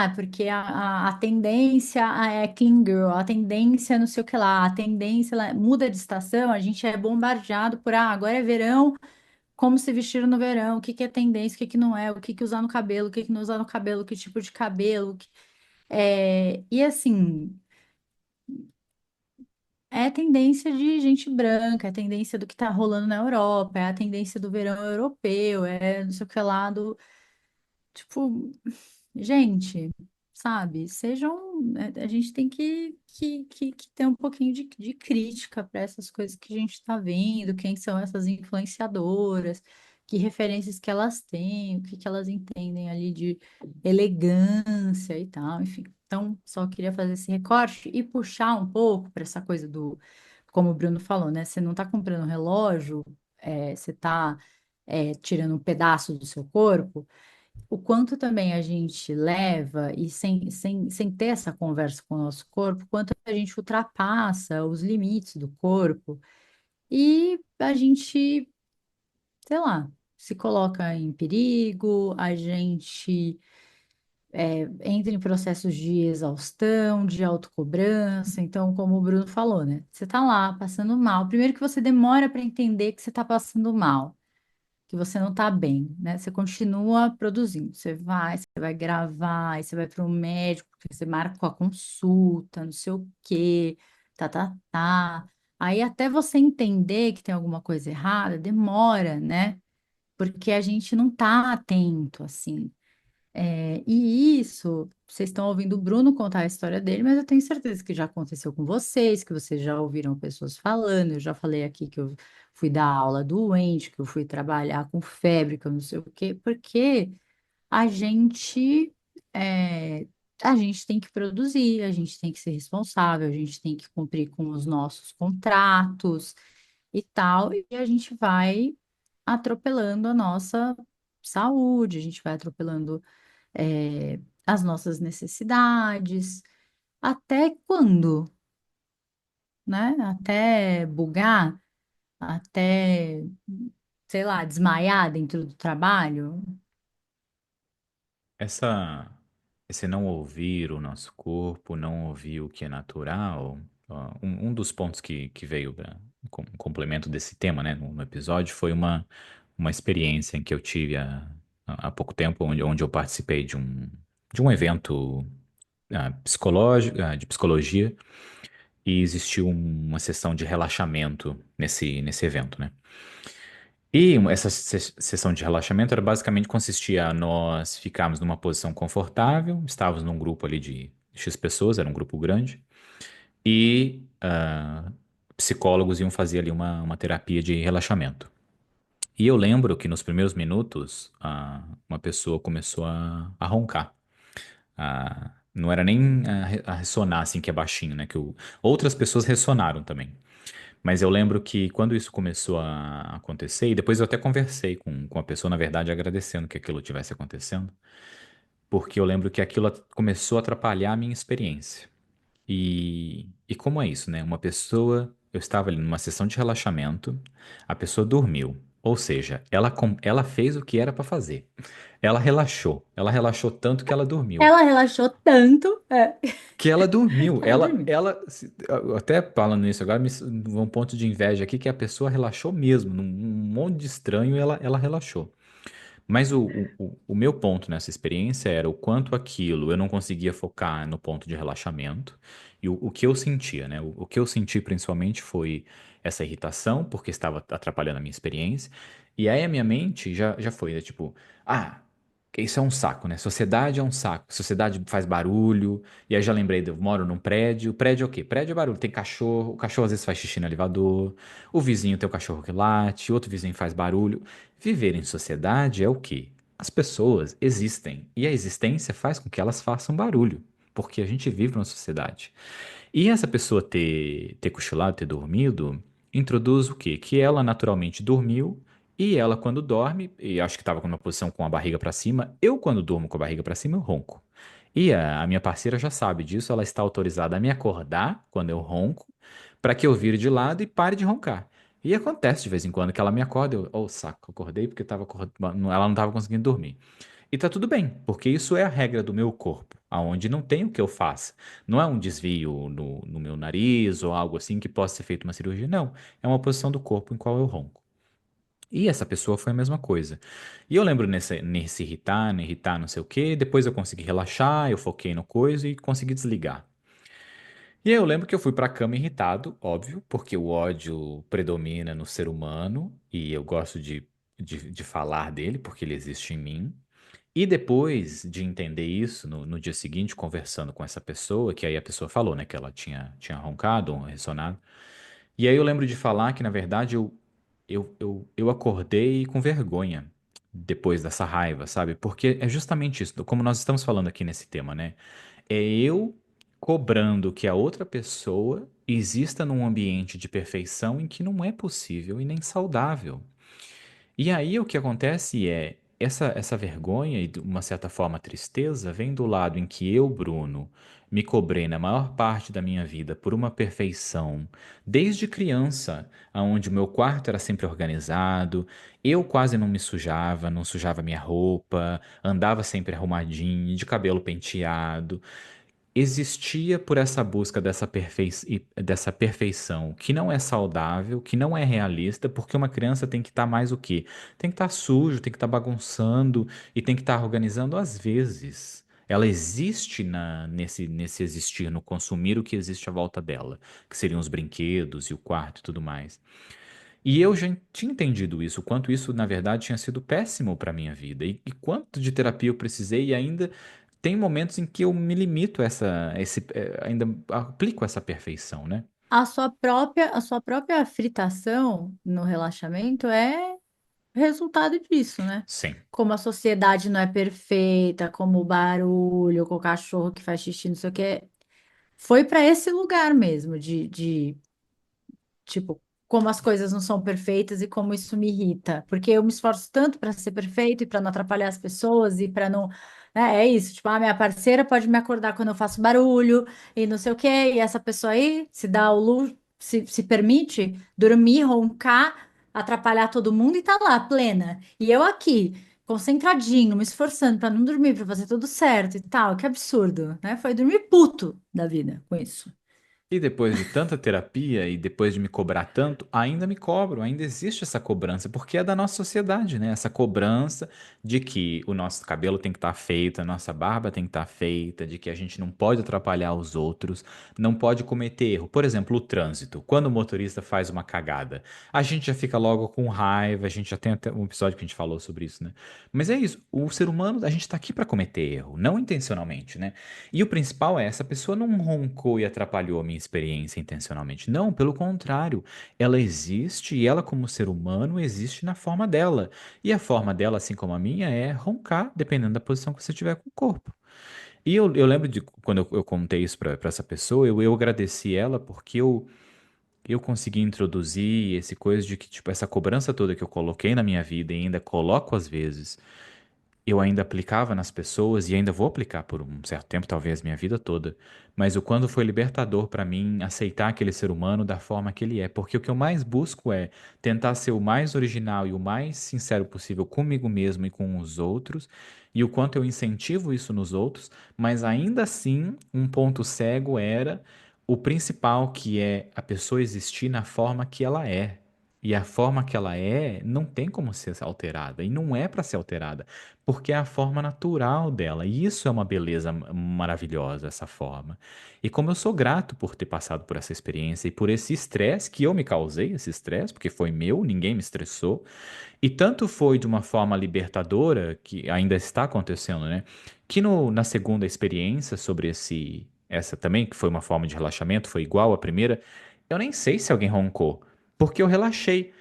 porque a tendência é clean girl, a tendência não sei o que lá, a tendência muda de estação, a gente é bombardeado por, agora é verão, como se vestir no verão, o que que é tendência, o que que não é, o que que usar no cabelo, o que que não usar no cabelo, que tipo de cabelo. E assim, é tendência de gente branca, é tendência do que tá rolando na Europa, é a tendência do verão europeu, é não sei o que lá do. Tipo, gente, sabe, a gente tem que ter um pouquinho de crítica para essas coisas que a gente está vendo, quem são essas influenciadoras, que referências que elas têm, o que que elas entendem ali de elegância e tal, enfim. Então, só queria fazer esse recorte e puxar um pouco para essa coisa do, como o Bruno falou, né? Você não está comprando um relógio, você está tirando um pedaço do seu corpo, o quanto também a gente leva, e sem ter essa conversa com o nosso corpo, quanto a gente ultrapassa os limites do corpo e a gente, sei lá, se coloca em perigo, a gente entra em processos de exaustão, de autocobrança. Então, como o Bruno falou, né? Você tá lá passando mal. Primeiro que você demora para entender que você tá passando mal, que você não está bem, né? Você continua produzindo. Você vai gravar, aí você vai para o médico, você marca a consulta, não sei o quê, tá. Aí até você entender que tem alguma coisa errada, demora, né? Porque a gente não tá atento, assim. E isso, vocês estão ouvindo o Bruno contar a história dele, mas eu tenho certeza que já aconteceu com vocês, que vocês já ouviram pessoas falando. Eu já falei aqui que eu fui dar aula doente, que eu fui trabalhar com febre, que eu não sei o quê, porque a gente, é, a gente tem que produzir, a gente tem que ser responsável, a gente tem que cumprir com os nossos contratos e tal, e a gente vai atropelando a nossa saúde, a gente vai atropelando é, as nossas necessidades, até quando, né? Até bugar, até, sei lá, desmaiar dentro do trabalho. Essa, esse não ouvir o nosso corpo, não ouvir o que é natural, um dos pontos que veio como complemento desse tema, né, no episódio, foi uma experiência em que eu tive há pouco tempo, onde eu participei de um evento psicológico, de psicologia, e existiu uma sessão de relaxamento nesse evento, né? E essa sessão de relaxamento era basicamente consistia a nós ficarmos numa posição confortável, estávamos num grupo ali de X pessoas, era um grupo grande, e psicólogos iam fazer ali uma terapia de relaxamento. E eu lembro que nos primeiros minutos, uma pessoa começou a roncar. Não era nem a ressonar assim, que é baixinho, né? Outras pessoas ressonaram também. Mas eu lembro que quando isso começou a acontecer, e depois eu até conversei com a pessoa, na verdade, agradecendo que aquilo tivesse acontecendo, porque eu lembro que aquilo começou a atrapalhar a minha experiência. E como é isso, né? Eu estava ali numa sessão de relaxamento, a pessoa dormiu. Ou seja, ela fez o que era para fazer. Ela relaxou. Ela relaxou tanto que ela dormiu. Ela relaxou tanto, Que ela dormiu. que ela dormiu. Até falando nisso agora, um ponto de inveja aqui que a pessoa relaxou mesmo. Num monte de estranho, ela relaxou. Mas o meu ponto nessa experiência era o quanto aquilo eu não conseguia focar no ponto de relaxamento e o que eu sentia, né? O que eu senti principalmente foi essa irritação, porque estava atrapalhando a minha experiência. E aí a minha mente já foi, né? Tipo, ah, isso é um saco, né? Sociedade é um saco. Sociedade faz barulho. E aí já lembrei, eu moro num prédio. Prédio é o quê? Prédio é barulho. Tem cachorro. O cachorro às vezes faz xixi no elevador. O vizinho tem o cachorro que late. Outro vizinho faz barulho. Viver em sociedade é o quê? As pessoas existem e a existência faz com que elas façam barulho, porque a gente vive numa sociedade. E essa pessoa ter cochilado, ter dormido, introduz o quê? Que ela naturalmente dormiu e ela, quando dorme, e acho que estava com uma posição com a barriga para cima, eu, quando durmo com a barriga para cima, eu ronco. E a minha parceira já sabe disso, ela está autorizada a me acordar quando eu ronco, para que eu vire de lado e pare de roncar. E acontece de vez em quando que ela me acorda, eu, oh, saco, acordei porque ela não estava conseguindo dormir. E tá tudo bem, porque isso é a regra do meu corpo, aonde não tem o que eu faça. Não é um desvio no meu nariz ou algo assim que possa ser feito uma cirurgia, não. É uma posição do corpo em qual eu ronco. E essa pessoa foi a mesma coisa. E eu lembro nesse irritar, não irritar, não sei o quê. Depois eu consegui relaxar, eu foquei no coisa e consegui desligar. E aí eu lembro que eu fui pra cama irritado, óbvio, porque o ódio predomina no ser humano e eu gosto de falar dele porque ele existe em mim. E depois de entender isso, no dia seguinte, conversando com essa pessoa, que aí a pessoa falou, né, que ela tinha roncado ou ressonado. E aí eu lembro de falar que, na verdade, eu acordei com vergonha depois dessa raiva, sabe? Porque é justamente isso, como nós estamos falando aqui nesse tema, né? É eu cobrando que a outra pessoa exista num ambiente de perfeição em que não é possível e nem saudável. E aí o que acontece é, essa vergonha e de uma certa forma tristeza vem do lado em que eu, Bruno, me cobrei na maior parte da minha vida por uma perfeição, desde criança, aonde o meu quarto era sempre organizado, eu quase não me sujava, não sujava minha roupa, andava sempre arrumadinho, de cabelo penteado existia por essa busca dessa perfeição, que não é saudável, que não é realista, porque uma criança tem que estar mais o quê? Tem que estar sujo, tem que estar bagunçando e tem que estar organizando às vezes. Ela existe nesse existir, no consumir o que existe à volta dela, que seriam os brinquedos e o quarto e tudo mais. E eu já tinha entendido isso, o quanto isso, na verdade, tinha sido péssimo para minha vida. E quanto de terapia eu precisei, e ainda tem momentos em que eu me limito a ainda aplico essa perfeição, né? A sua própria fritação no relaxamento é resultado disso, né? Sim. Como a sociedade não é perfeita, como o barulho, com o cachorro que faz xixi, não sei o quê. Foi para esse lugar mesmo, de tipo, como as coisas não são perfeitas e como isso me irrita. Porque eu me esforço tanto para ser perfeito e para não atrapalhar as pessoas e para não. Né, é isso, tipo, a minha parceira pode me acordar quando eu faço barulho e não sei o quê, e essa pessoa aí se dá o luxo, se permite dormir, roncar, atrapalhar todo mundo e tá lá, plena. E eu aqui, concentradinho, me esforçando para não dormir, para fazer tudo certo e tal. Que absurdo, né? Foi dormir puto da vida com isso. E depois de tanta terapia e depois de me cobrar tanto, ainda me cobro, ainda existe essa cobrança, porque é da nossa sociedade, né? Essa cobrança de que o nosso cabelo tem que estar feito, a nossa barba tem que estar feita, de que a gente não pode atrapalhar os outros, não pode cometer erro. Por exemplo, o trânsito. Quando o motorista faz uma cagada, a gente já fica logo com raiva, a gente já tem até um episódio que a gente falou sobre isso, né? Mas é isso, o ser humano, a gente está aqui para cometer erro, não intencionalmente, né? E o principal é, essa pessoa não roncou e atrapalhou a minha experiência intencionalmente. Não, pelo contrário. Ela existe e ela, como ser humano, existe na forma dela. E a forma dela, assim como a minha, é roncar, dependendo da posição que você tiver com o corpo. E eu lembro de quando eu contei isso para essa pessoa, eu agradeci ela porque eu consegui introduzir esse coisa de que, tipo, essa cobrança toda que eu coloquei na minha vida e ainda coloco às vezes eu ainda aplicava nas pessoas e ainda vou aplicar por um certo tempo, talvez minha vida toda, mas o quando foi libertador para mim aceitar aquele ser humano da forma que ele é, porque o que eu mais busco é tentar ser o mais original e o mais sincero possível comigo mesmo e com os outros, e o quanto eu incentivo isso nos outros, mas ainda assim, um ponto cego era o principal, que é a pessoa existir na forma que ela é. E a forma que ela é não tem como ser alterada, e não é para ser alterada porque é a forma natural dela. E isso é uma beleza maravilhosa, essa forma. E como eu sou grato por ter passado por essa experiência e por esse estresse que eu me causei, esse estresse, porque foi meu, ninguém me estressou. E tanto foi de uma forma libertadora, que ainda está acontecendo, né? Que na segunda experiência sobre essa também, que foi uma forma de relaxamento, foi igual à primeira, eu nem sei se alguém roncou, porque eu relaxei.